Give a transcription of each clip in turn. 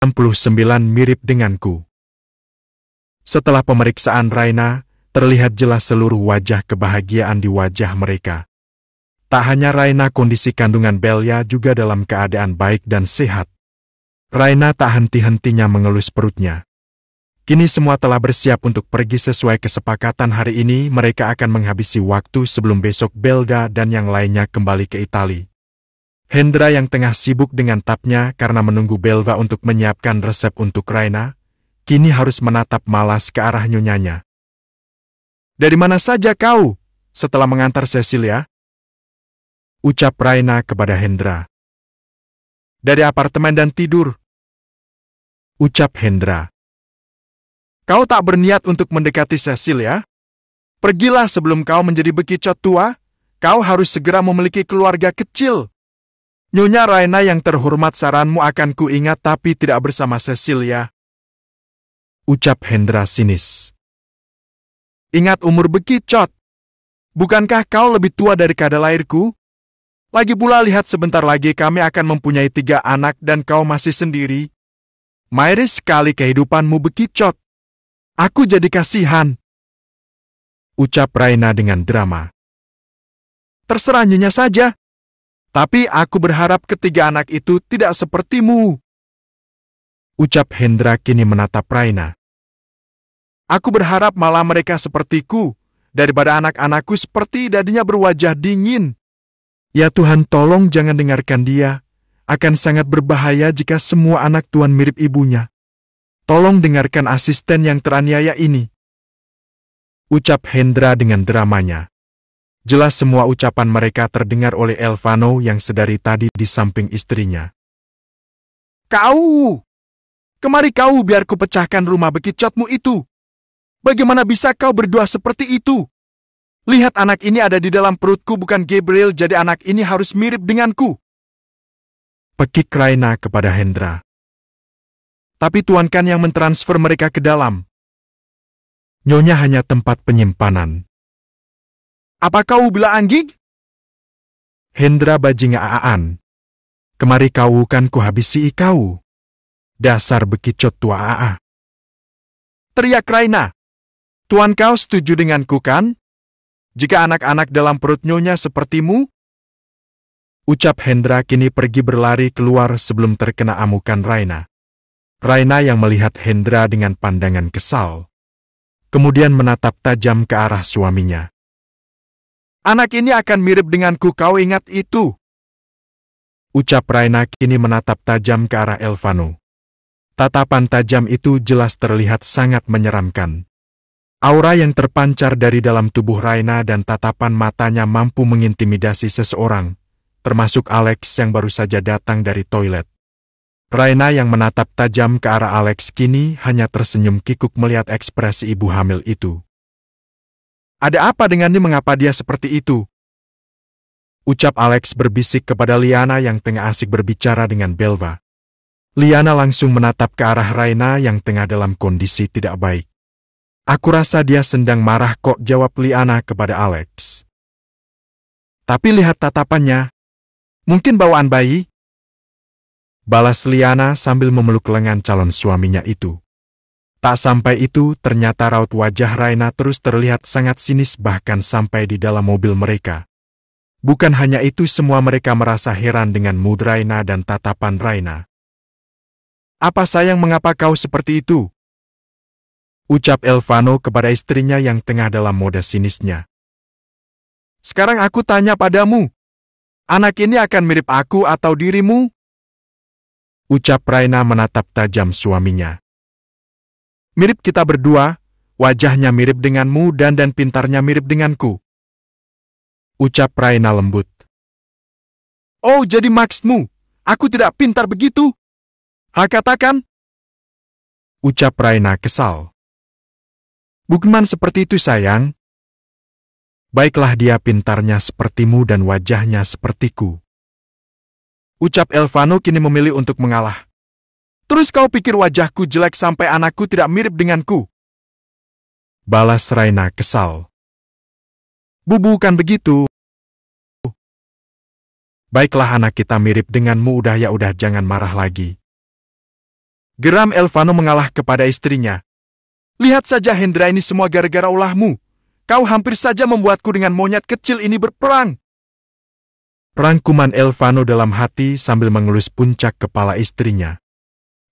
mirip denganku. Setelah pemeriksaan Raina, terlihat jelas seluruh wajah kebahagiaan di wajah mereka. Tak hanya Raina, kondisi kandungan Belia juga dalam keadaan baik dan sehat. Raina tak henti-hentinya mengelus perutnya. Kini semua telah bersiap untuk pergi sesuai kesepakatan hari ini. Mereka akan menghabisi waktu sebelum besok Belda dan yang lainnya kembali ke Italia. Hendra yang tengah sibuk dengan tapnya karena menunggu Belva untuk menyiapkan resep untuk Raina, kini harus menatap malas ke arah nyonyanya. "Dari mana saja kau setelah mengantar Cecilia?" ucap Raina kepada Hendra. "Dari apartemen dan tidur," ucap Hendra. "Kau tak berniat untuk mendekati Cecilia? Pergilah sebelum kau menjadi bekicot tua. Kau harus segera memiliki keluarga kecil. Nyonya Raina yang terhormat, saranmu akan kuingat tapi tidak bersama Cecilia," ucap Hendra sinis. "Ingat umur bekicot. Bukankah kau lebih tua dari kada lahirku? Lagi pula lihat sebentar lagi kami akan mempunyai 3 anak dan kau masih sendiri. Miris sekali kehidupanmu bekicot. Aku jadi kasihan," ucap Raina dengan drama. "Terserah nyonya saja. Tapi aku berharap ketiga anak itu tidak sepertimu," ucap Hendra kini menatap Raina. "Aku berharap malah mereka sepertiku, daripada anak-anakku seperti dadinya berwajah dingin. Ya Tuhan, tolong jangan dengarkan dia. Akan sangat berbahaya jika semua anak Tuhan mirip ibunya. Tolong dengarkan asisten yang teraniaya ini," ucap Hendra dengan dramanya. Jelas semua ucapan mereka terdengar oleh Elvano yang sedari tadi di samping istrinya. "Kau! Kemari kau biar ku pecahkan rumah bekicotmu itu. Bagaimana bisa kau berdua seperti itu? Lihat anak ini ada di dalam perutku bukan Gabriel, jadi anak ini harus mirip denganku," pekik Raina kepada Hendra. "Tapi Tuan kan yang mentransfer mereka ke dalam. Nyonya hanya tempat penyimpanan." "Apa kau bila anggig?" Hendra bajingaan. "Kemari kau kan ku habisi kau. Dasar bekicot tua aa," teriak Raina. "Tuan kau setuju denganku kan? Jika anak-anak dalam perut nyonya sepertimu?" ucap Hendra kini pergi berlari keluar sebelum terkena amukan Raina. Raina yang melihat Hendra dengan pandangan kesal, kemudian menatap tajam ke arah suaminya. "Anak ini akan mirip denganku, kau ingat itu," ucap Raina kini menatap tajam ke arah Elvano. Tatapan tajam itu jelas terlihat sangat menyeramkan. Aura yang terpancar dari dalam tubuh Raina dan tatapan matanya mampu mengintimidasi seseorang, termasuk Alex yang baru saja datang dari toilet. Raina yang menatap tajam ke arah Alex kini hanya tersenyum kikuk melihat ekspresi ibu hamil itu. "Ada apa dengannya, mengapa dia seperti itu?" ucap Alex berbisik kepada Liana yang tengah asik berbicara dengan Belva. Liana langsung menatap ke arah Raina yang tengah dalam kondisi tidak baik. "Aku rasa dia sedang marah kok," jawab Liana kepada Alex. "Tapi lihat tatapannya. Mungkin bawaan bayi," balas Liana sambil memeluk lengan calon suaminya itu. Tak sampai itu, ternyata raut wajah Raina terus terlihat sangat sinis bahkan sampai di dalam mobil mereka. Bukan hanya itu, semua mereka merasa heran dengan mood Raina dan tatapan Raina. "Apa sayang, mengapa kau seperti itu?" ucap Elvano kepada istrinya yang tengah dalam mode sinisnya. "Sekarang aku tanya padamu, anak ini akan mirip aku atau dirimu?" ucap Raina menatap tajam suaminya. "Mirip kita berdua, wajahnya mirip denganmu dan pintarnya mirip denganku," ucap Raina lembut. "Oh, jadi maksudmu, aku tidak pintar begitu? Katakan," ucap Raina kesal. "Bukan seperti itu sayang. Baiklah, dia pintarnya sepertimu dan wajahnya sepertiku," ucap Elvano kini memilih untuk mengalah. "Terus kau pikir wajahku jelek sampai anakku tidak mirip denganku?" balas Raina kesal. Bukan begitu. Baiklah, anak kita mirip denganmu, udah jangan marah lagi," Geram Elvano mengalah kepada istrinya. Lihat saja Hendra, ini semua gara-gara ulahmu. Kau hampir saja membuatku dengan monyet kecil ini berperang. Rangkuman Elvano dalam hati sambil mengelus puncak kepala istrinya.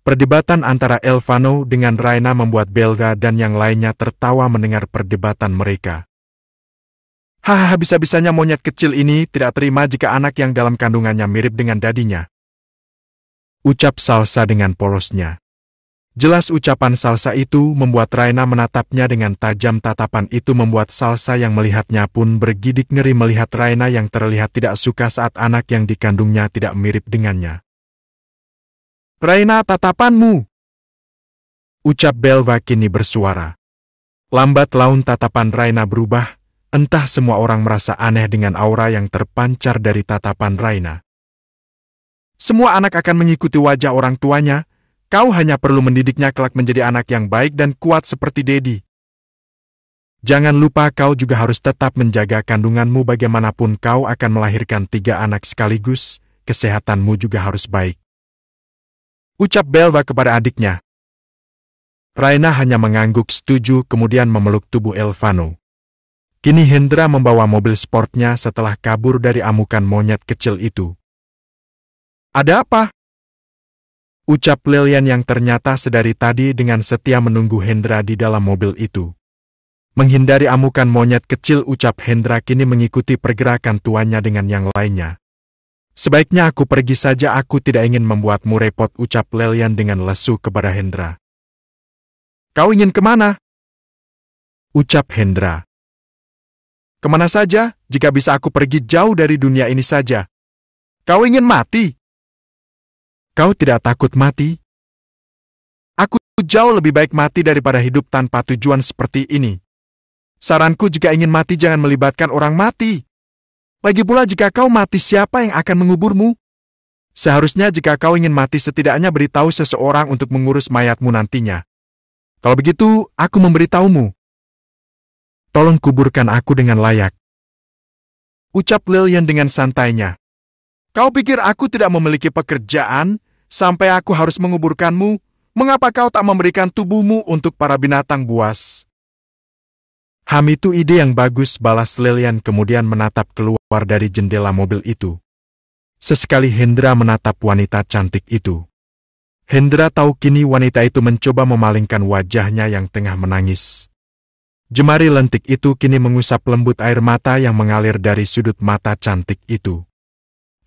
Perdebatan antara Elvano dengan Raina membuat Belga dan yang lainnya tertawa mendengar perdebatan mereka. Hahaha, bisa-bisanya monyet kecil ini tidak terima jika anak yang dalam kandungannya mirip dengan dadinya. Ucap Salsa dengan polosnya. Jelas ucapan Salsa itu membuat Raina menatapnya dengan tajam. Tatapan itu membuat Salsa yang melihatnya pun bergidik ngeri melihat Raina yang terlihat tidak suka saat anak yang dikandungnya tidak mirip dengannya. Raina, tatapanmu! Ucap Belva kini bersuara. Lambat laun tatapan Raina berubah, entah semua orang merasa aneh dengan aura yang terpancar dari tatapan Raina. Semua anak akan mengikuti wajah orang tuanya. Kau hanya perlu mendidiknya kelak menjadi anak yang baik dan kuat seperti Dedi. Jangan lupa kau juga harus tetap menjaga kandunganmu, bagaimanapun kau akan melahirkan 3 anak sekaligus, kesehatanmu juga harus baik. Ucap Belva kepada adiknya. Raina hanya mengangguk setuju kemudian memeluk tubuh Elvano. Kini Hendra membawa mobil sportnya setelah kabur dari amukan monyet kecil itu. Ada apa? Ucap Lilian yang ternyata sedari tadi dengan setia menunggu Hendra di dalam mobil itu. Menghindari amukan monyet kecil, ucap Hendra kini mengikuti pergerakan tuannya dengan yang lainnya. Sebaiknya aku pergi saja, aku tidak ingin membuatmu repot, ucap Lilian dengan lesu kepada Hendra. Kau ingin kemana? Ucap Hendra. Kemana saja, jika bisa aku pergi jauh dari dunia ini saja. Kau ingin mati? Kau tidak takut mati? Aku jauh lebih baik mati daripada hidup tanpa tujuan seperti ini. Saranku, jika ingin mati jangan melibatkan orang mati. Lagi pula jika kau mati, siapa yang akan menguburmu? Seharusnya jika kau ingin mati setidaknya beritahu seseorang untuk mengurus mayatmu nantinya. Kalau begitu, aku memberitahumu. Tolong kuburkan aku dengan layak. Ucap Lilian dengan santainya. Kau pikir aku tidak memiliki pekerjaan sampai aku harus menguburkanmu? Mengapa kau tak memberikan tubuhmu untuk para binatang buas? Itu ide yang bagus, balas Lilian kemudian menatap keluar dari jendela mobil itu. Sesekali Hendra menatap wanita cantik itu. Hendra tahu kini wanita itu mencoba memalingkan wajahnya yang tengah menangis. Jemari lentik itu kini mengusap lembut air mata yang mengalir dari sudut mata cantik itu.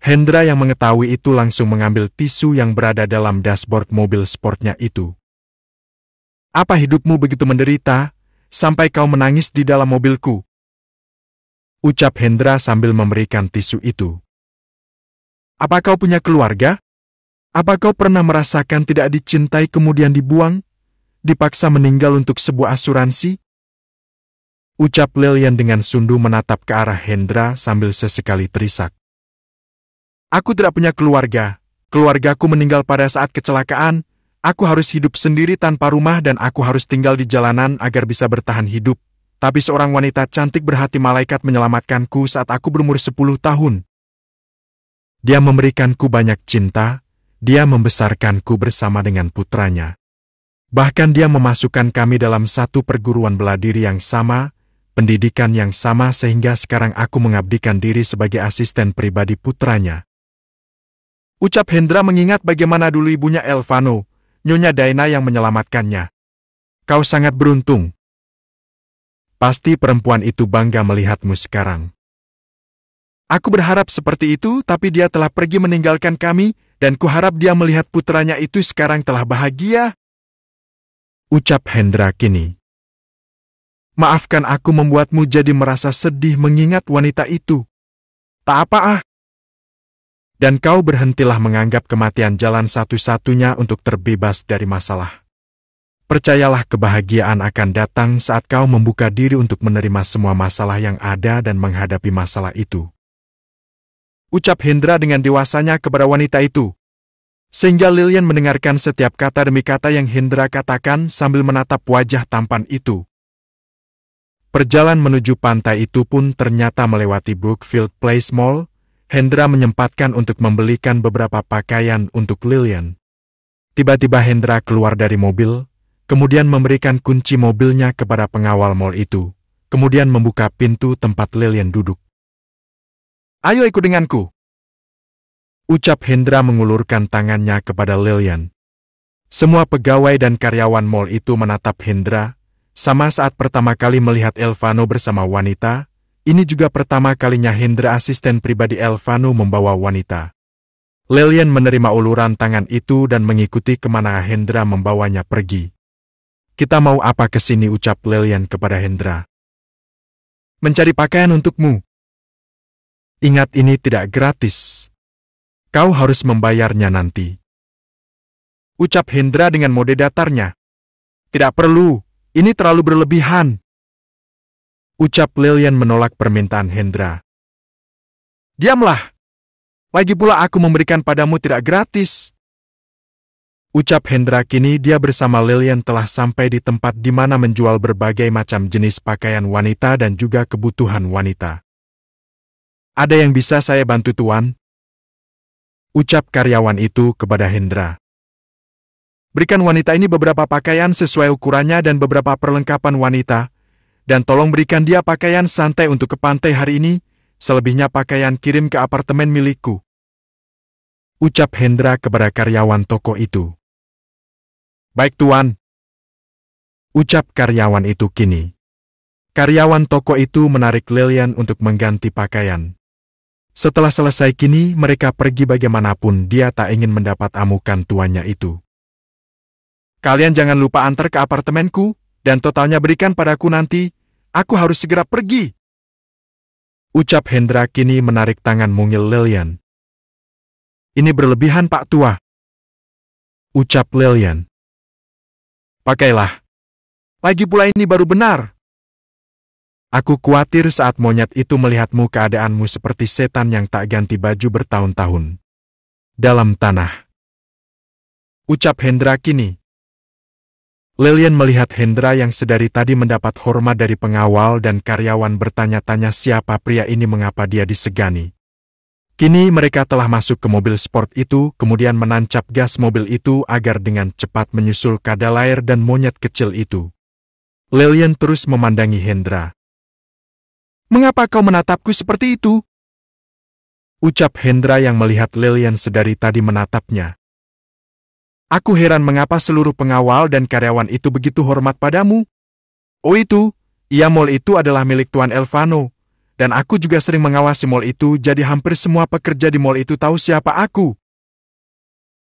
Hendra yang mengetahui itu langsung mengambil tisu yang berada dalam dashboard mobil sportnya itu. Apa hidupmu begitu menderita, sampai kau menangis di dalam mobilku? Ucap Hendra sambil memberikan tisu itu. Apa kau punya keluarga? Apa kau pernah merasakan tidak dicintai kemudian dibuang? Dipaksa meninggal untuk sebuah asuransi? Ucap Lilian dengan sundu menatap ke arah Hendra sambil sesekali terisak. Aku tidak punya keluarga. Keluargaku meninggal pada saat kecelakaan. Aku harus hidup sendiri tanpa rumah dan aku harus tinggal di jalanan agar bisa bertahan hidup. Tapi seorang wanita cantik berhati malaikat menyelamatkanku saat aku berumur 10 tahun. Dia memberikanku banyak cinta. Dia membesarkanku bersama dengan putranya. Bahkan dia memasukkan kami dalam satu perguruan bela diri yang sama, pendidikan yang sama sehingga sekarang aku mengabdikan diri sebagai asisten pribadi putranya. Ucap Hendra mengingat bagaimana dulu ibunya Elvano, Nyonya Daina yang menyelamatkannya. Kau sangat beruntung. Pasti perempuan itu bangga melihatmu sekarang. Aku berharap seperti itu, tapi dia telah pergi meninggalkan kami, dan kuharap dia melihat putranya itu sekarang telah bahagia. Ucap Hendra kini. Maafkan aku membuatmu jadi merasa sedih mengingat wanita itu. Tak apa ah. Dan kau berhentilah menganggap kematian jalan satu-satunya untuk terbebas dari masalah. Percayalah kebahagiaan akan datang saat kau membuka diri untuk menerima semua masalah yang ada dan menghadapi masalah itu. Ucap Hendra dengan dewasanya kepada wanita itu. Sehingga Lilian mendengarkan setiap kata demi kata yang Hendra katakan sambil menatap wajah tampan itu. Perjalanan menuju pantai itu pun ternyata melewati Brookfield Place Mall. Hendra menyempatkan untuk membelikan beberapa pakaian untuk Lilian. Tiba-tiba Hendra keluar dari mobil, kemudian memberikan kunci mobilnya kepada pengawal mal itu, kemudian membuka pintu tempat Lilian duduk. "Ayo ikut denganku," ucap Hendra mengulurkan tangannya kepada Lilian. Semua pegawai dan karyawan mal itu menatap Hendra, sama saat pertama kali melihat Elvano bersama wanita. Ini juga pertama kalinya Hendra, asisten pribadi Elvano, membawa wanita. Lilian menerima uluran tangan itu dan mengikuti kemana Hendra membawanya pergi. "Kita mau apa kesini?" ucap Lilian kepada Hendra. "Mencari pakaian untukmu. Ingat, ini tidak gratis. Kau harus membayarnya nanti," ucap Hendra dengan mode datarnya. "Tidak perlu, ini terlalu berlebihan," ucap Lilian menolak permintaan Hendra. "Diamlah. Lagi pula aku memberikan padamu tidak gratis," ucap Hendra. Kini dia bersama Lilian telah sampai di tempat di mana menjual berbagai macam jenis pakaian wanita dan juga kebutuhan wanita. "Ada yang bisa saya bantu, Tuan?" ucap karyawan itu kepada Hendra. "Berikan wanita ini beberapa pakaian sesuai ukurannya dan beberapa perlengkapan wanita, dan tolong berikan dia pakaian santai untuk ke pantai hari ini, selebihnya pakaian kirim ke apartemen milikku," ucap Hendra kepada karyawan toko itu. "Baik, Tuan," ucap karyawan itu. Kini karyawan toko itu menarik Lilian untuk mengganti pakaian. Setelah selesai, kini mereka pergi. Bagaimanapun dia tak ingin mendapat amukan tuannya itu. "Kalian jangan lupa antar ke apartemenku, dan totalnya berikan padaku nanti. Aku harus segera pergi," ucap Hendra. Kini menarik tangan mungil Lilian. "Ini berlebihan, Pak Tua," ucap Lilian. "Pakailah. Lagi pula ini baru benar. Aku khawatir saat monyet itu melihatmu keadaanmu seperti setan yang tak ganti baju bertahun-tahun dalam tanah," ucap Hendra. Kini Lilian melihat Hendra yang sedari tadi mendapat hormat dari pengawal dan karyawan bertanya-tanya siapa pria ini, mengapa dia disegani. Kini mereka telah masuk ke mobil sport itu, kemudian menancap gas mobil itu agar dengan cepat menyusul kadalair dan monyet kecil itu. Lilian terus memandangi Hendra. "Mengapa kau menatapku seperti itu?" ucap Hendra yang melihat Lilian sedari tadi menatapnya. "Aku heran mengapa seluruh pengawal dan karyawan itu begitu hormat padamu." "Oh itu, iya, mall itu adalah milik Tuan Elvano, dan aku juga sering mengawasi mall itu, jadi hampir semua pekerja di mall itu tahu siapa aku,"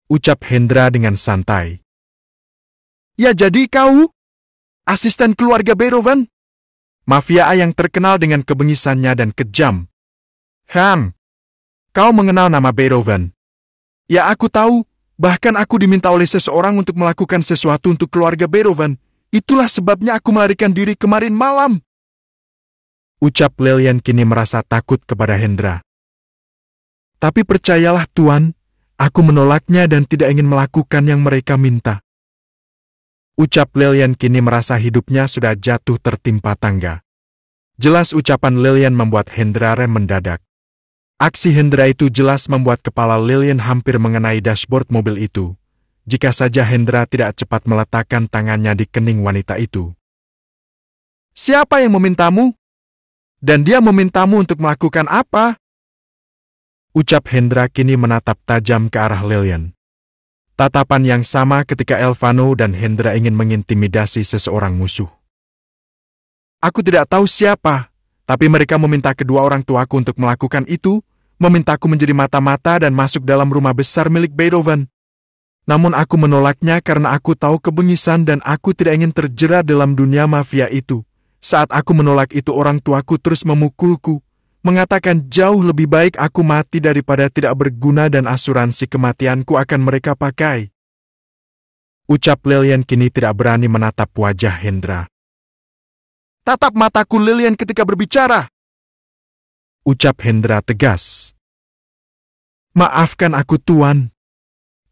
ucap Hendra dengan santai. "Ya, jadi kau asisten keluarga Beethoven? Mafia yang terkenal dengan kebengisannya dan kejam." Kau mengenal nama Beethoven?" "Ya, aku tahu. Bahkan aku diminta oleh seseorang untuk melakukan sesuatu untuk keluarga Beethoven. Itulah sebabnya aku melarikan diri kemarin malam," ucap Lilian. Kini merasa takut kepada Hendra. "Tapi percayalah, Tuan, aku menolaknya dan tidak ingin melakukan yang mereka minta," ucap Lilian. Kini merasa hidupnya sudah jatuh tertimpa tangga. Jelas ucapan Lilian membuat Hendra rem mendadak. Aksi Hendra itu jelas membuat kepala Lilian hampir mengenai dashboard mobil itu, jika saja Hendra tidak cepat meletakkan tangannya di kening wanita itu. "Siapa yang memintamu? Dan dia memintamu untuk melakukan apa?" ucap Hendra. Kini menatap tajam ke arah Lilian. Tatapan yang sama ketika Elvano dan Hendra ingin mengintimidasi seseorang musuh. "Aku tidak tahu siapa, tapi mereka meminta kedua orang tuaku untuk melakukan itu, memintaku menjadi mata-mata dan masuk dalam rumah besar milik Beethoven. Namun aku menolaknya karena aku tahu kebengisan dan aku tidak ingin terjerat dalam dunia mafia itu. Saat aku menolak itu, orang tuaku terus memukulku, mengatakan jauh lebih baik aku mati daripada tidak berguna dan asuransi kematianku akan mereka pakai," ucap Lilian. Kini tidak berani menatap wajah Hendra. "Tatap mataku, Lilian, ketika berbicara," ucap Hendra tegas. "Maafkan aku, Tuan.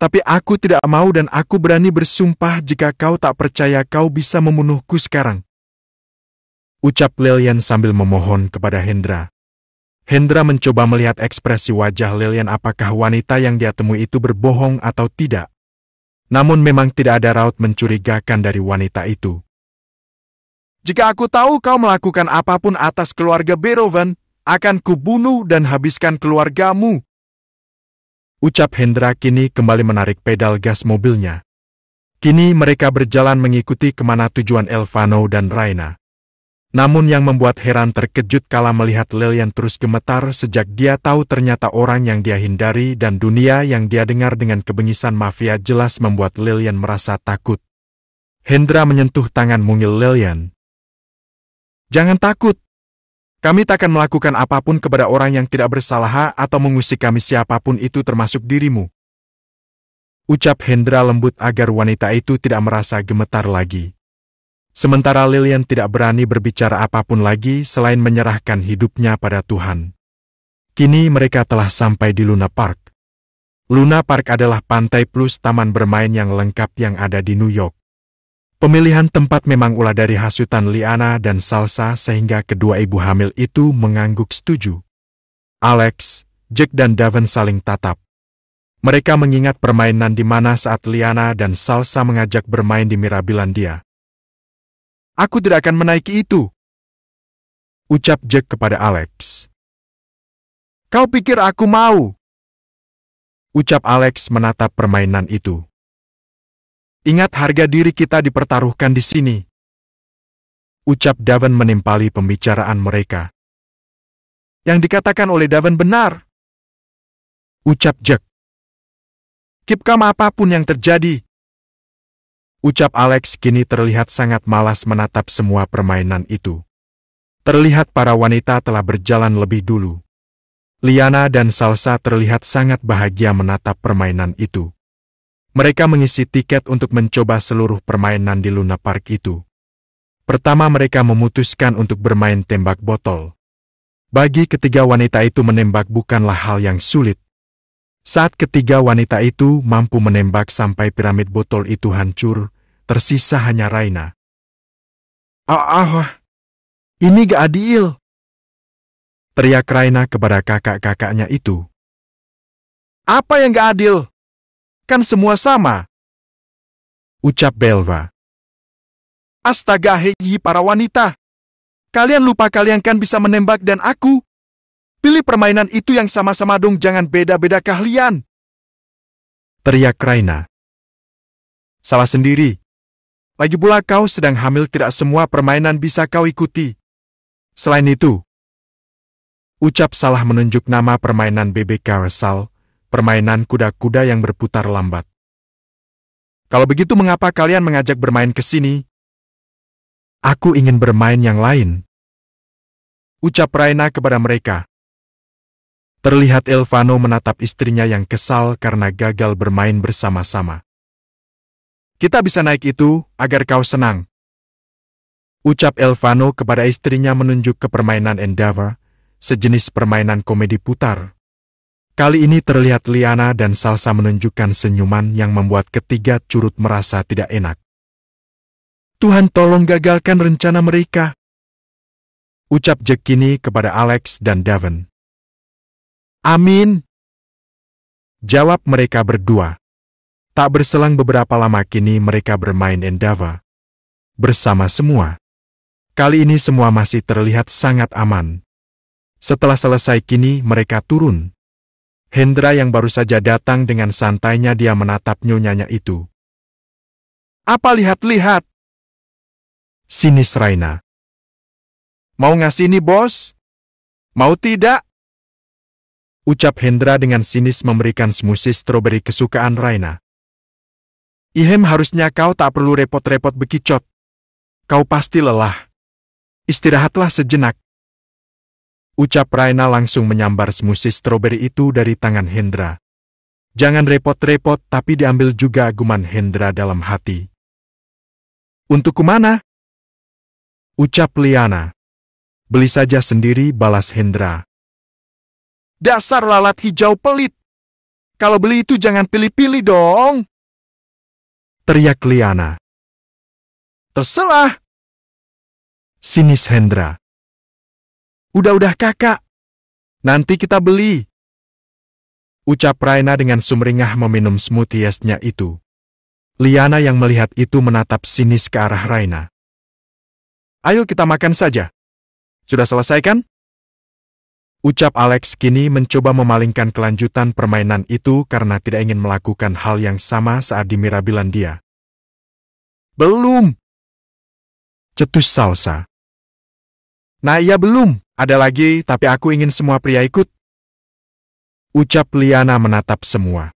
Tapi aku tidak mau dan aku berani bersumpah jika kau tak percaya kau bisa membunuhku sekarang," ucap Lilian sambil memohon kepada Hendra. Hendra mencoba melihat ekspresi wajah Lilian, apakah wanita yang dia temui itu berbohong atau tidak. Namun memang tidak ada raut mencurigakan dari wanita itu. Jika aku tahu kau melakukan apapun atas keluarga Beroven, akan kubunuh dan habiskan keluargamu. Ucap Hendra kini kembali menarik pedal gas mobilnya. Kini mereka berjalan mengikuti kemana tujuan Elvano dan Raina. Namun yang membuat Heran terkejut kala melihat Lilian terus gemetar sejak dia tahu ternyata orang yang dia hindari dan dunia yang dia dengar dengan kebengisan mafia jelas membuat Lilian merasa takut. Hendra menyentuh tangan mungil Lilian. Jangan takut. Kami takkan melakukan apapun kepada orang yang tidak bersalah atau mengusik kami siapapun itu termasuk dirimu. Ucap Hendra lembut agar wanita itu tidak merasa gemetar lagi. Sementara Lilian tidak berani berbicara apapun lagi selain menyerahkan hidupnya pada Tuhan. Kini mereka telah sampai di Luna Park. Luna Park adalah pantai plus taman bermain yang lengkap yang ada di New York. Pemilihan tempat memang ulah dari hasutan Liana dan Salsa sehingga kedua ibu hamil itu mengangguk setuju. Alex, Jack dan Daven saling tatap. Mereka mengingat permainan di mana saat Liana dan Salsa mengajak bermain di Mirabilandia. Aku tidak akan menaiki itu, ucap Jack kepada Alex. Kau pikir aku mau? Ucap Alex menatap permainan itu. Ingat harga diri kita dipertaruhkan di sini. Ucap Daven menimpali pembicaraan mereka. Yang dikatakan oleh Daven benar. Ucap Jack. Keep calm apapun yang terjadi. Ucap Alex kini terlihat sangat malas menatap semua permainan itu. Terlihat para wanita telah berjalan lebih dulu. Liana dan Salsa terlihat sangat bahagia menatap permainan itu. Mereka mengisi tiket untuk mencoba seluruh permainan di Luna Park itu. Pertama mereka memutuskan untuk bermain tembak botol. Bagi ketiga wanita itu menembak bukanlah hal yang sulit. Saat ketiga wanita itu mampu menembak sampai piramid botol itu hancur, tersisa hanya Raina. Ini gak adil, teriak Raina kepada kakak-kakaknya itu. Apa yang gak adil? Kan semua sama, ucap Belva. Astaga hei para wanita. Kalian lupa kalian kan bisa menembak dan aku? Pilih permainan itu yang sama-sama dong, jangan beda-beda keahlian. Teriak Raina. Salah sendiri. Lagi pula kau sedang hamil, tidak semua permainan bisa kau ikuti. Selain itu, ucap Salah menunjuk nama permainan bebek carousel, permainan kuda-kuda yang berputar lambat. Kalau begitu mengapa kalian mengajak bermain ke sini? Aku ingin bermain yang lain. Ucap Raina kepada mereka. Terlihat Elvano menatap istrinya yang kesal karena gagal bermain bersama-sama. Kita bisa naik itu agar kau senang. Ucap Elvano kepada istrinya menunjuk ke permainan Endeavor, sejenis permainan komedi putar. Kali ini terlihat Liana dan Salsa menunjukkan senyuman yang membuat ketiga curut merasa tidak enak. Tuhan tolong gagalkan rencana mereka. Ucap Jack kini kepada Alex dan Daven. Amin. Jawab mereka berdua. Tak berselang beberapa lama kini mereka bermain Endeavor. Bersama semua. Kali ini semua masih terlihat sangat aman. Setelah selesai kini mereka turun. Hendra yang baru saja datang dengan santainya dia menatap nyonyanya itu. Apa lihat-lihat? Sinis Raina. Mau ngasih nih bos? Mau tidak? Ucap Hendra dengan sinis memberikan smoothie stroberi kesukaan Raina. Ihem, harusnya kau tak perlu repot-repot bekicot. Kau pasti lelah. Istirahatlah sejenak. Ucap Raina langsung menyambar smoothie stroberi itu dari tangan Hendra. Jangan repot-repot, tapi diambil juga, aguman Hendra dalam hati. Untuk kemana? Ucap Liana. Beli saja sendiri, balas Hendra. Dasar lalat hijau pelit. Kalau beli itu jangan pilih-pilih dong. Teriak Liana. Terserah. Sinis Hendra. Udah kakak. Nanti kita beli. Ucap Raina dengan sumringah meminum smoothie-nya itu. Liana yang melihat itu menatap sinis ke arah Raina. Ayo kita makan saja. Sudah selesai kan? Ucap Alex kini mencoba memalingkan kelanjutan permainan itu karena tidak ingin melakukan hal yang sama saat di Mirabilandia. Belum. Cetus Salsa. Nah iya belum, ada lagi tapi aku ingin semua pria ikut. Ucap Liana menatap semua.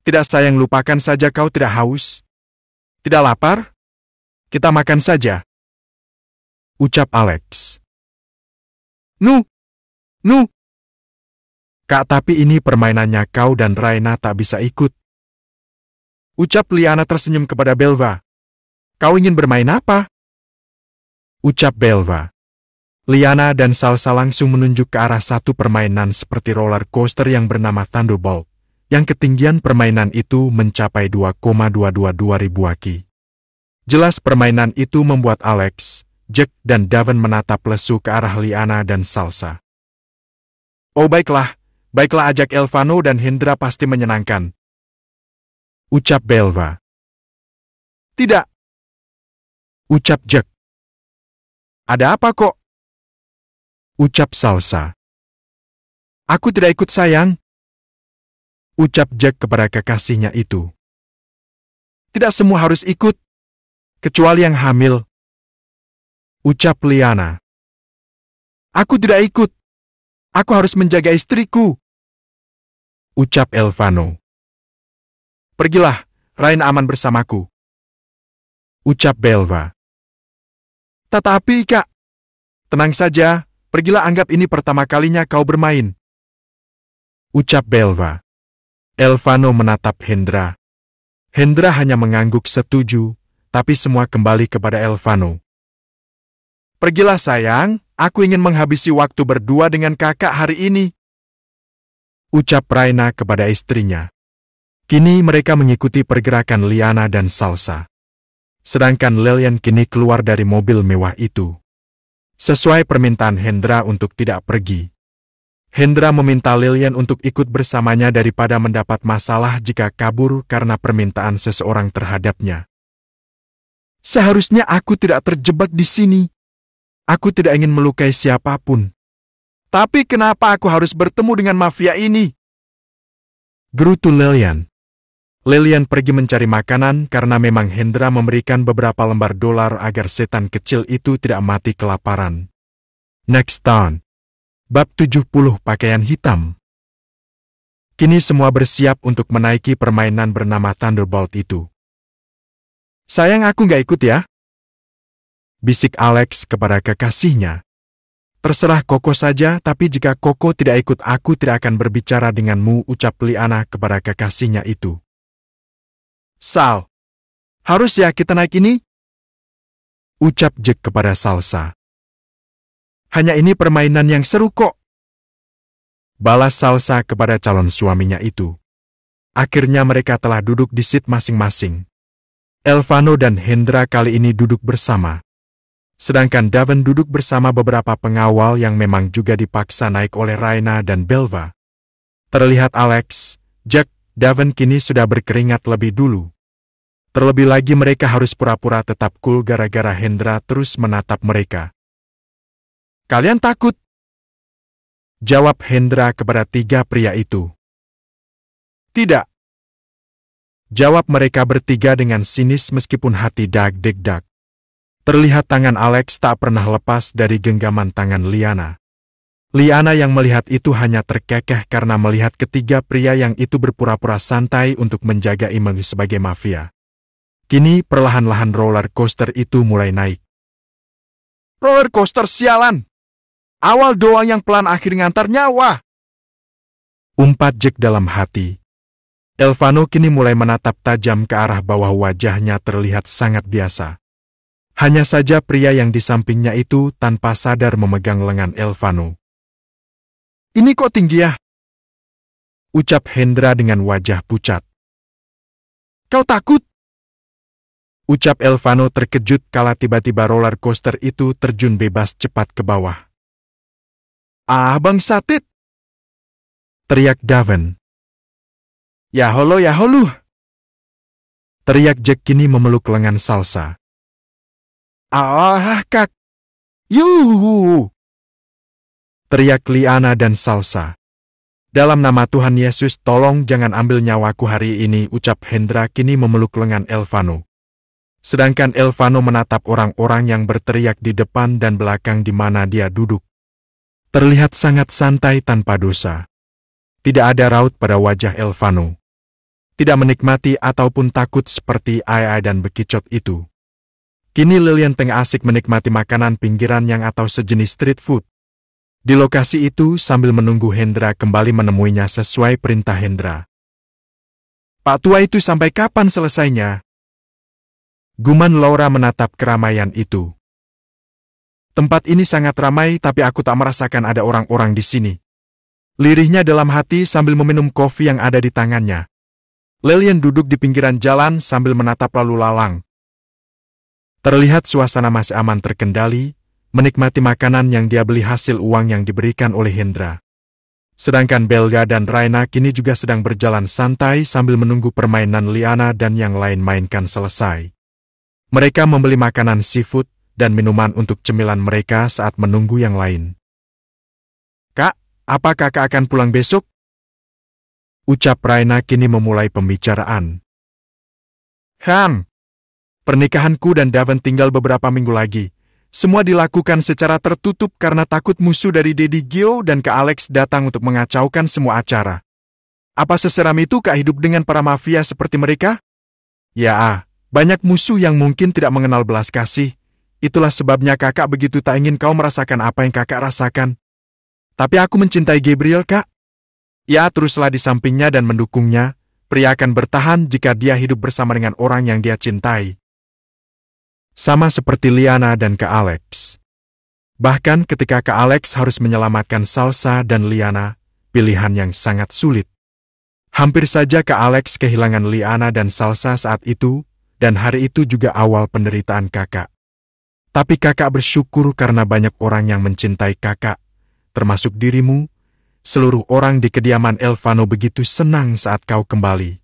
Tidak sayang, lupakan saja, kau tidak haus? Tidak lapar? Kita makan saja. Ucap Alex. Nu. Kak, tapi ini permainannya, kau dan Raina tak bisa ikut. Ucap Liana tersenyum kepada Belva. Kau ingin bermain apa? Ucap Belva. Liana dan Salsa langsung menunjuk ke arah satu permainan seperti roller coaster yang bernama Thunderbolt, yang ketinggian permainan itu mencapai 2,222 ribu aki. Jelas permainan itu membuat Alex, Jack, dan Daven menatap lesu ke arah Liana dan Salsa. Oh baiklah ajak Elvano dan Hendra, pasti menyenangkan. Ucap Belva. Tidak. Ucap Jack. Ada apa kok? Ucap Salsa. Aku tidak ikut sayang. Ucap Jack kepada kekasihnya itu. Tidak semua harus ikut, kecuali yang hamil. Ucap Liana. Aku tidak ikut. Aku harus menjaga istriku. Ucap Elvano. Pergilah, Raina aman bersamaku. Ucap Belva. Tetapi Kak, tenang saja, pergilah, anggap ini pertama kalinya kau bermain. Ucap Belva. Elvano menatap Hendra. Hendra hanya mengangguk setuju, tapi semua kembali kepada Elvano. Pergilah sayang, aku ingin menghabisi waktu berdua dengan kakak hari ini. Ucap Raina kepada istrinya. Kini mereka mengikuti pergerakan Liana dan Salsa. Sedangkan Lilian kini keluar dari mobil mewah itu. Sesuai permintaan Hendra untuk tidak pergi. Hendra meminta Lilian untuk ikut bersamanya daripada mendapat masalah jika kabur karena permintaan seseorang terhadapnya. Seharusnya aku tidak terjebak di sini. Aku tidak ingin melukai siapapun. Tapi kenapa aku harus bertemu dengan mafia ini? Gerutu Lilian. Lilian pergi mencari makanan karena memang Hendra memberikan beberapa lembar dolar agar setan kecil itu tidak mati kelaparan. Next turn. Bab 70 Pakaian Hitam. Kini semua bersiap untuk menaiki permainan bernama Thunderbolt itu. Sayang, aku nggak ikut ya? Bisik Alex kepada kekasihnya. Terserah Koko saja, tapi jika Koko tidak ikut, aku tidak akan berbicara denganmu, ucap Liana kepada kekasihnya itu. Sal, harus ya kita naik ini? Ucap Jack kepada Salsa. Hanya ini permainan yang seru kok. Balas Salsa kepada calon suaminya itu. Akhirnya mereka telah duduk di seat masing-masing. Elvano dan Hendra kali ini duduk bersama. Sedangkan Daven duduk bersama beberapa pengawal yang memang juga dipaksa naik oleh Raina dan Belva. Terlihat Alex, Jack, Daven kini sudah berkeringat lebih dulu. Terlebih lagi mereka harus pura-pura tetap cool gara-gara Hendra terus menatap mereka. Kalian takut? Jawab Hendra kepada tiga pria itu. Tidak. Jawab mereka bertiga dengan sinis meskipun hati dag-deg-dag. Terlihat tangan Alex tak pernah lepas dari genggaman tangan Liana. Liana yang melihat itu hanya terkekeh karena melihat ketiga pria yang itu berpura-pura santai untuk menjaga image sebagai mafia. Kini perlahan-lahan roller coaster itu mulai naik. Roller coaster sialan! Awal doang yang pelan, akhir ngantar nyawa! Umpat Jack dalam hati. Elvano kini mulai menatap tajam ke arah bawah, wajahnya terlihat sangat biasa. Hanya saja pria yang di sampingnya itu tanpa sadar memegang lengan Elvano. Ini kok tinggi ya? Ucap Hendra dengan wajah pucat. Kau takut? Ucap Elvano terkejut kala tiba-tiba roller coaster itu terjun bebas cepat ke bawah. Ah, Bang Satit! Teriak Daven. Ya holo, ya holu! Teriak Jack kini memeluk lengan Salsa. Ah, Kak! Yuhu! Teriak Liana dan Salsa. Dalam nama Tuhan Yesus, tolong jangan ambil nyawaku hari ini, ucap Hendra kini memeluk lengan Elvano. Sedangkan Elvano menatap orang-orang yang berteriak di depan dan belakang di mana dia duduk. Terlihat sangat santai tanpa dosa. Tidak ada raut pada wajah Elvano. Tidak menikmati ataupun takut seperti Ai dan bekicot itu. Kini Lilian tengah asik menikmati makanan pinggiran yang atau sejenis street food. Di lokasi itu sambil menunggu Hendra kembali menemuinya sesuai perintah Hendra. Pak tua itu sampai kapan selesainya? Guman Laura menatap keramaian itu. Tempat ini sangat ramai tapi aku tak merasakan ada orang-orang di sini. Lirihnya dalam hati sambil meminum kopi yang ada di tangannya. Lilian duduk di pinggiran jalan sambil menatap lalu lalang. Terlihat suasana masih aman terkendali, menikmati makanan yang dia beli hasil uang yang diberikan oleh Hendra. Sedangkan Belga dan Raina kini juga sedang berjalan santai sambil menunggu permainan Liana dan yang lain mainkan selesai. Mereka membeli makanan seafood dan minuman untuk cemilan mereka saat menunggu yang lain. Kak, apa kakak akan pulang besok? Ucap Raina kini memulai pembicaraan. Pernikahanku dan Daven tinggal beberapa minggu lagi. Semua dilakukan secara tertutup karena takut musuh dari Daddy Gio dan Kak Alex datang untuk mengacaukan semua acara. Apa seseram itu Kak hidup dengan para mafia seperti mereka? Ya, banyak musuh yang mungkin tidak mengenal belas kasih. Itulah sebabnya kakak begitu tak ingin kau merasakan apa yang kakak rasakan. Tapi aku mencintai Gabriel, Kak. Ya, teruslah di sampingnya dan mendukungnya. Pria akan bertahan jika dia hidup bersama dengan orang yang dia cintai. Sama seperti Liana dan Kak Alex. Bahkan ketika Kak Alex harus menyelamatkan Salsa dan Liana, pilihan yang sangat sulit. Hampir saja Kak Alex kehilangan Liana dan Salsa saat itu, dan hari itu juga awal penderitaan kakak. Tapi kakak bersyukur karena banyak orang yang mencintai kakak, termasuk dirimu. Seluruh orang di kediaman Elvano begitu senang saat kau kembali.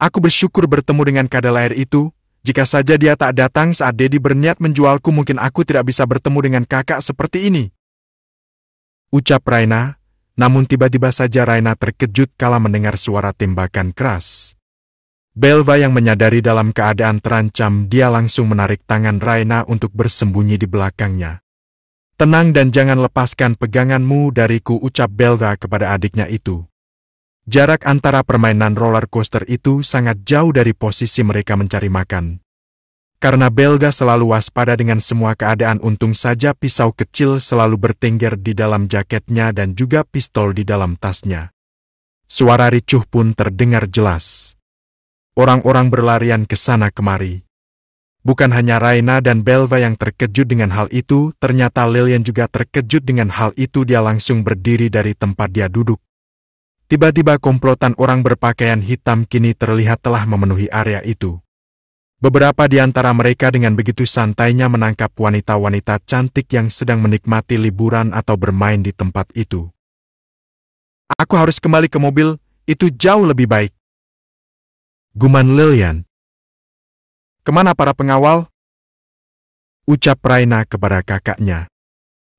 Aku bersyukur bertemu dengan kadal air itu. Jika saja dia tak datang saat Daddy berniat menjualku, mungkin aku tidak bisa bertemu dengan kakak seperti ini. Ucap Raina, namun tiba-tiba saja Raina terkejut kala mendengar suara tembakan keras. Belva yang menyadari dalam keadaan terancam, dia langsung menarik tangan Raina untuk bersembunyi di belakangnya. Tenang dan jangan lepaskan peganganmu dariku, ucap Belva kepada adiknya itu. Jarak antara permainan roller coaster itu sangat jauh dari posisi mereka mencari makan. Karena Belga selalu waspada dengan semua keadaan, untung saja pisau kecil selalu bertengger di dalam jaketnya dan juga pistol di dalam tasnya. Suara ricuh pun terdengar jelas. Orang-orang berlarian ke sana kemari. Bukan hanya Raina dan Belva yang terkejut dengan hal itu, ternyata Lilian juga terkejut dengan hal itu. Dia langsung berdiri dari tempat dia duduk. Tiba-tiba komplotan orang berpakaian hitam kini terlihat telah memenuhi area itu. Beberapa di antara mereka dengan begitu santainya menangkap wanita-wanita cantik yang sedang menikmati liburan atau bermain di tempat itu. Aku harus kembali ke mobil, itu jauh lebih baik. Guman Lilian. Kemana para pengawal? Ucap Raina kepada kakaknya.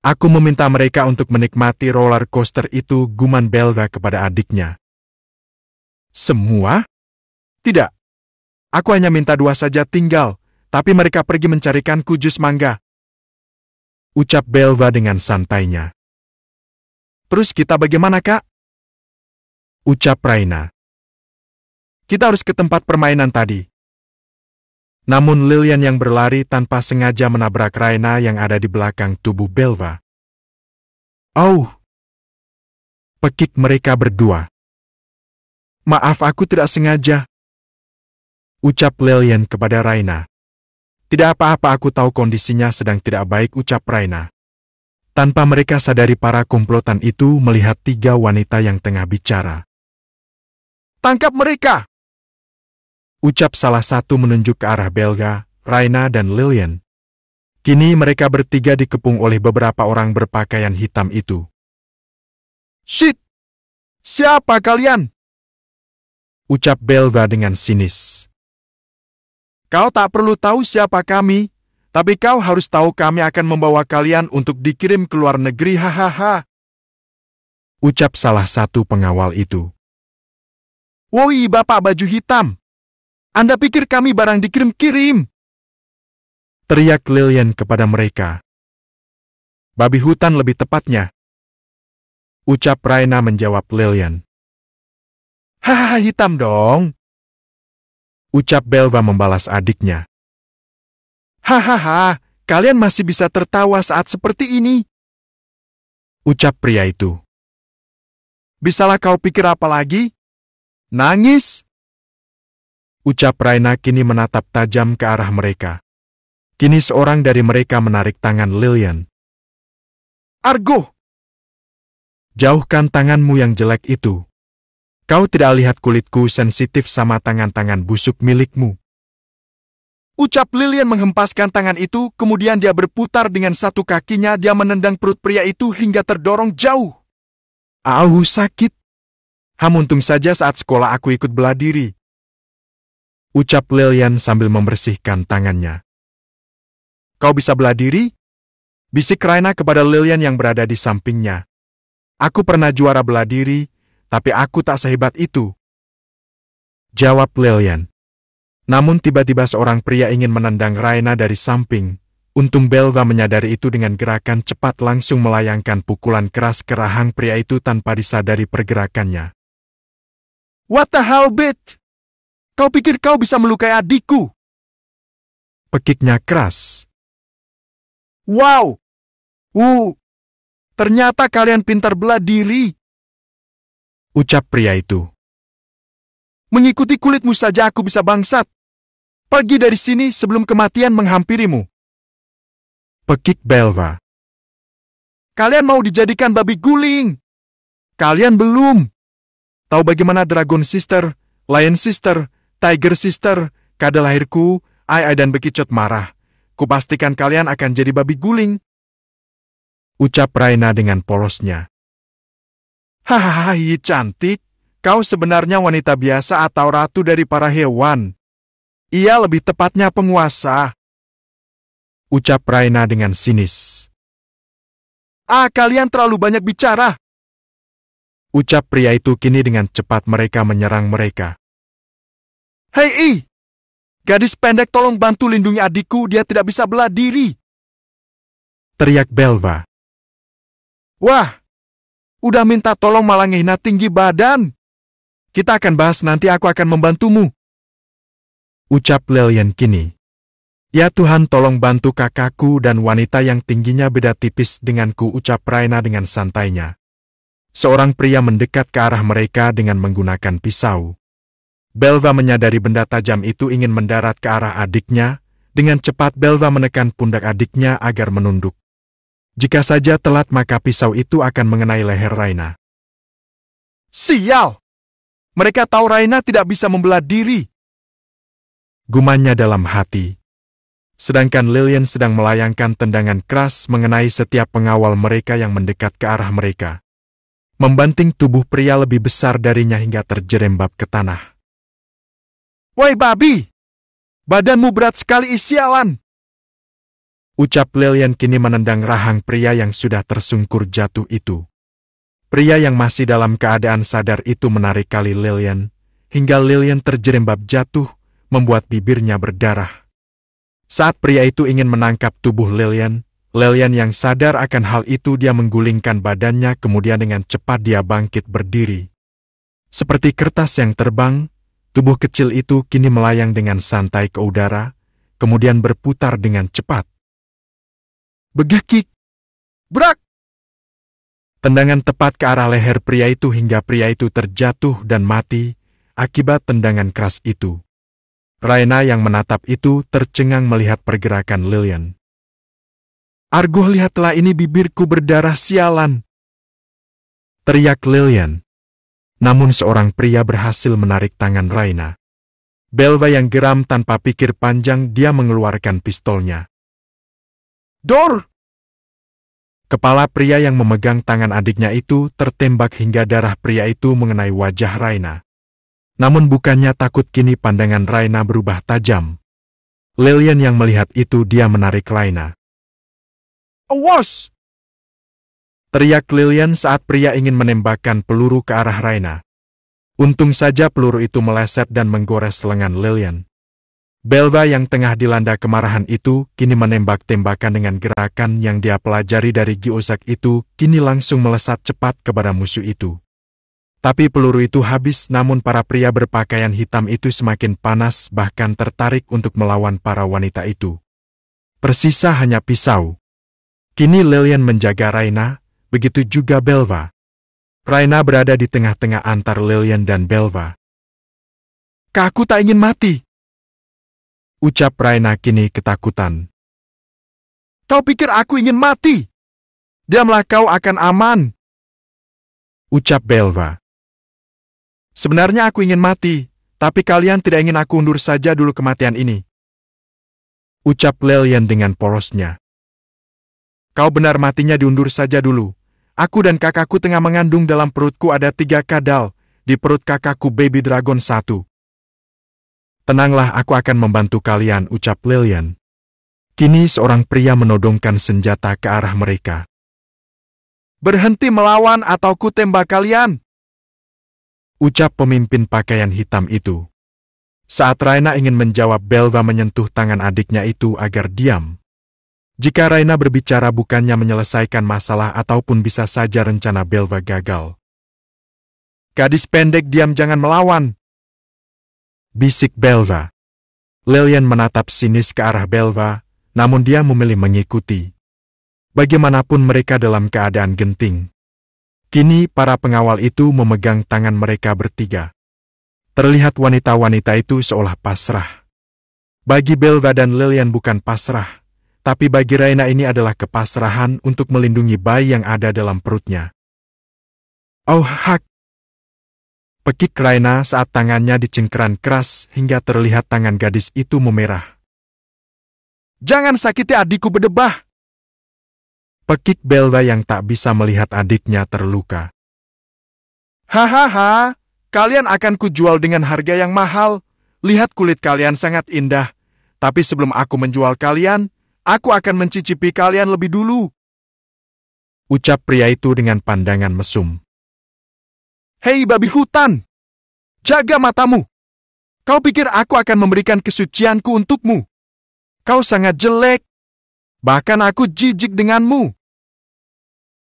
Aku meminta mereka untuk menikmati roller coaster itu, guman Belva kepada adiknya. Semua? Tidak. Aku hanya minta 2 saja tinggal, tapi mereka pergi mencarikanku jus mangga. Ucap Belva dengan santainya. Terus kita bagaimana, Kak? Ucap Raina. Kita harus ke tempat permainan tadi. Namun Lilian yang berlari tanpa sengaja menabrak Raina yang ada di belakang tubuh Belva. Oh! Pekik mereka berdua. Maaf, aku tidak sengaja. Ucap Lilian kepada Raina. Tidak apa-apa, aku tahu kondisinya sedang tidak baik, ucap Raina. Tanpa mereka sadari, para komplotan itu melihat 3 wanita yang tengah bicara. Tangkap mereka! Ucap salah satu menunjuk ke arah Belga, Raina dan Lilian. Kini mereka bertiga dikepung oleh beberapa orang berpakaian hitam itu. Shit! Siapa kalian? Ucap Belva dengan sinis. Kau tak perlu tahu siapa kami, tapi kau harus tahu kami akan membawa kalian untuk dikirim ke luar negeri, hahaha. Ucap salah satu pengawal itu. Woi, Bapak baju hitam. Anda pikir kami barang dikirim-kirim? Teriak Lilian kepada mereka. Babi hutan lebih tepatnya. Ucap Raina menjawab Lilian. Hahaha, hitam dong. Ucap Belva membalas adiknya. Hahaha, kalian masih bisa tertawa saat seperti ini. Ucap pria itu. Bisalah kau pikir apa lagi? Nangis? Ucap Raina kini menatap tajam ke arah mereka. Kini seorang dari mereka menarik tangan Lilian. Argo! Jauhkan tanganmu yang jelek itu. Kau tidak lihat kulitku sensitif sama tangan-tangan busuk milikmu. Ucap Lilian menghempaskan tangan itu, kemudian dia berputar dengan satu kakinya, dia menendang perut pria itu hingga terdorong jauh. Au, sakit. Untung saja saat sekolah aku ikut bela diri. Ucap Lilian sambil membersihkan tangannya. Kau bisa bela diri? Bisik Raina kepada Lilian yang berada di sampingnya. Aku pernah juara bela diri, tapi aku tak sehebat itu. Jawab Lilian. Namun tiba-tiba seorang pria ingin menendang Raina dari samping. Untung Belva menyadari itu, dengan gerakan cepat langsung melayangkan pukulan keras ke rahang pria itu tanpa disadari pergerakannya. What the hell, bitch? Kau pikir kau bisa melukai adikku? Pekiknya keras. Wow! Ternyata kalian pintar bela diri. Ucap pria itu. Mengikuti kulitmu saja aku bisa bangsat. Pergi dari sini sebelum kematian menghampirimu. Pekik Belva. Kalian mau dijadikan babi guling. Kalian belum. Tahu bagaimana Dragon Sister, Lion Sister, Tiger Sister, kade lahirku, Ai dan Bekicot marah. Kupastikan kalian akan jadi babi guling. Ucap Raina dengan polosnya. Hahaha, cantik. Kau sebenarnya wanita biasa atau ratu dari para hewan. Ia lebih tepatnya penguasa. Ucap Raina dengan sinis. Kalian terlalu banyak bicara. Ucap pria itu kini dengan cepat mereka menyerang mereka. Hei, gadis pendek, tolong bantu lindungi adikku, dia tidak bisa bela diri. Teriak Belva. Wah, udah minta tolong malah ngehina tinggi badan. Kita akan bahas nanti, aku akan membantumu. Ucap Lilian kini. Ya Tuhan, tolong bantu kakakku dan wanita yang tingginya beda tipis denganku, ucap Raina dengan santainya. Seorang pria mendekat ke arah mereka dengan menggunakan pisau. Belva menyadari benda tajam itu ingin mendarat ke arah adiknya. Dengan cepat Belva menekan pundak adiknya agar menunduk. Jika saja telat maka pisau itu akan mengenai leher Raina. Sial! Mereka tahu Raina tidak bisa membela diri. Gumanya dalam hati. Sedangkan Lilian sedang melayangkan tendangan keras mengenai setiap pengawal mereka yang mendekat ke arah mereka. Membanting tubuh pria lebih besar darinya hingga terjerembab ke tanah. Woi babi! Badanmu berat sekali, sialan! Ucap Lilian kini menendang rahang pria yang sudah tersungkur jatuh itu. Pria yang masih dalam keadaan sadar itu menarik kali Lilian, hingga Lilian terjerembab jatuh, membuat bibirnya berdarah. Saat pria itu ingin menangkap tubuh Lilian yang sadar akan hal itu, dia menggulingkan badannya, kemudian dengan cepat dia bangkit berdiri. Seperti kertas yang terbang, tubuh kecil itu kini melayang dengan santai ke udara, kemudian berputar dengan cepat. Begekik! Brak! Tendangan tepat ke arah leher pria itu hingga pria itu terjatuh dan mati akibat tendangan keras itu. Raina yang menatap itu tercengang melihat pergerakan Lilian. Argo, lihatlah ini, bibirku berdarah, sialan! Teriak Lilian. Namun seorang pria berhasil menarik tangan Raina. Belva yang geram tanpa pikir panjang dia mengeluarkan pistolnya. Dor! Kepala pria yang memegang tangan adiknya itu tertembak hingga darah pria itu mengenai wajah Raina. Namun bukannya takut, kini pandangan Raina berubah tajam. Lilian yang melihat itu dia menarik Raina. "Awas!" teriak Lilian saat pria ingin menembakkan peluru ke arah Raina. Untung saja peluru itu meleset dan menggores lengan Lilian. Belva yang tengah dilanda kemarahan itu kini menembak tembakan dengan gerakan yang dia pelajari dari Gyozak itu kini langsung melesat cepat kepada musuh itu. Tapi peluru itu habis namun para pria berpakaian hitam itu semakin panas bahkan tertarik untuk melawan para wanita itu. Persisa hanya pisau. Kini Lilian menjaga Raina, begitu juga Belva. Raina berada di tengah-tengah antar Lilian dan Belva. "Aku tak ingin mati," ucap Raina kini ketakutan. "Kau pikir aku ingin mati? Diamlah, kau akan aman," ucap Belva. "Sebenarnya aku ingin mati, tapi kalian tidak ingin aku undur saja dulu kematian ini," ucap Lilian dengan polosnya. "Kau benar, matinya diundur saja dulu. Aku dan kakakku tengah mengandung dalam perutku ada 3 kadal, di perut kakakku baby dragon 1. "Tenanglah, aku akan membantu kalian," ucap Lilian. Kini seorang pria menodongkan senjata ke arah mereka. "Berhenti melawan atau ku tembak kalian," ucap pemimpin pakaian hitam itu. Saat Raina ingin menjawab, Belva menyentuh tangan adiknya itu agar diam. Jika Raina berbicara bukannya menyelesaikan masalah ataupun bisa saja rencana Belva gagal. "Gadis pendek, diam, jangan melawan," bisik Belva. Lilian menatap sinis ke arah Belva, namun dia memilih mengikuti. Bagaimanapun mereka dalam keadaan genting. Kini para pengawal itu memegang tangan mereka bertiga. Terlihat wanita-wanita itu seolah pasrah. Bagi Belva dan Lilian bukan pasrah. Tapi bagi Raina ini adalah kepasrahan untuk melindungi bayi yang ada dalam perutnya. "Oh hak!" pekik Raina saat tangannya dicengkeram keras hingga terlihat tangan gadis itu memerah. "Jangan sakiti adikku, berdebah!" pekik Belva yang tak bisa melihat adiknya terluka. "Hahaha, kalian akan kujual dengan harga yang mahal. Lihat, kulit kalian sangat indah. Tapi sebelum aku menjual kalian, aku akan mencicipi kalian lebih dulu," ucap pria itu dengan pandangan mesum. "Hei babi hutan, jaga matamu. Kau pikir aku akan memberikan kesucianku untukmu? Kau sangat jelek, bahkan aku jijik denganmu,"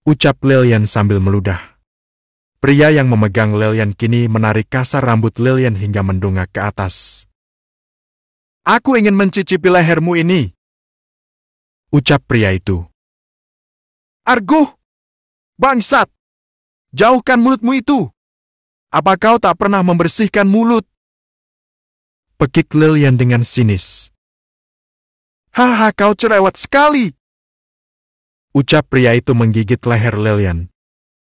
ucap Lilian sambil meludah. Pria yang memegang Lilian kini menarik kasar rambut Lilian hingga mendongak ke atas. "Aku ingin mencicipi lehermu ini," ucap pria itu. "Argo! Bangsat! Jauhkan mulutmu itu! Apa kau tak pernah membersihkan mulut?" pekik Lilian dengan sinis. "Haha, kau cerewet sekali!" ucap pria itu menggigit leher Lilian.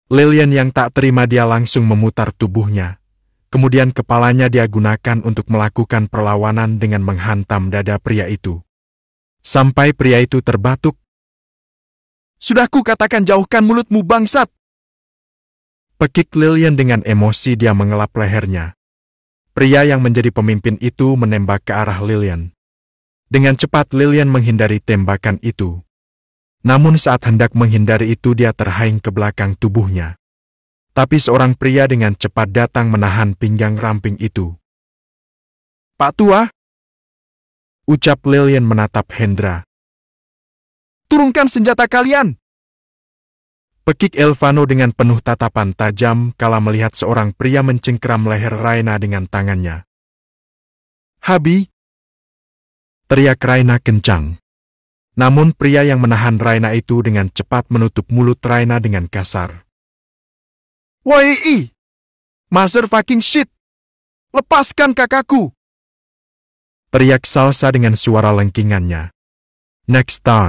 Lilian yang tak terima dia langsung memutar tubuhnya. Kemudian kepalanya dia gunakan untuk melakukan perlawanan dengan menghantam dada pria itu. Sampai pria itu terbatuk. "Sudah kukatakan jauhkan mulutmu, bangsat!" pekik Lilian dengan emosi dia mengelap lehernya. Pria yang menjadi pemimpin itu menembak ke arah Lilian. Dengan cepat Lilian menghindari tembakan itu. Namun saat hendak menghindari itu dia terhaing ke belakang tubuhnya. Tapi seorang pria dengan cepat datang menahan pinggang ramping itu. "Pak Tua," ucap Lilian menatap Hendra. "Turunkan senjata kalian!" pekik Elvano dengan penuh tatapan tajam kala melihat seorang pria mencengkeram leher Raina dengan tangannya. "Habi!" teriak Raina kencang. Namun pria yang menahan Raina itu dengan cepat menutup mulut Raina dengan kasar. "Woi, Master fucking shit! Lepaskan kakakku!" teriak Salsa dengan suara lengkingannya. Next time.